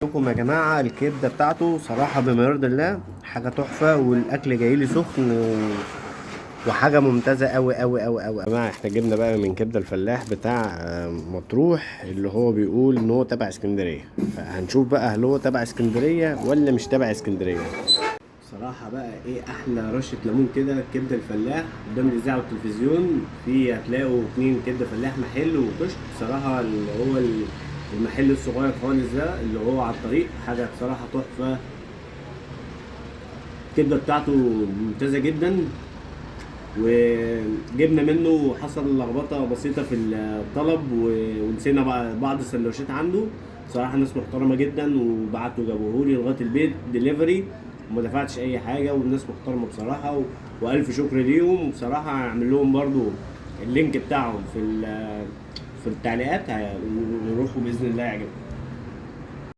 لكم يا جماعة الكبدة بتاعته صراحة بما يرضي الله حاجة تحفة، والأكل جايلي سخن وحاجة ممتازة أوي يا جماعة. احنا جبنا بقى من كبدة الفلاح بتاع مطروح اللي هو بيقول إن هو تبع اسكندرية، فهنشوف بقى هل هو تبع اسكندرية ولا مش تبع اسكندرية. صراحة بقى ايه أحلى رشة ليمون كده كبدة الفلاح قدام الإذاعة والتلفزيون. في هتلاقوا 2 كبدة فلاح محل وكشك. بصراحة اللي هو المحل الصغير خالص ده اللي هو على الطريق حاجة بصراحة تحفة. الكبدة بتاعته ممتازة جدا، وجبنا منه حصل لخبطة بسيطة في الطلب ونسينا بقى بعض السندوتشات عنده. بصراحة ناس محترمة جدا وبعتوا جابوهولي لغاية البيت ديليفري وما دفعتش أي حاجة، والناس محترمة بصراحة وألف شكر ليهم. وبصراحة هعمل لهم برضو اللينك بتاعهم في التعليقات، هيروحوا بإذن الله يعجبهم.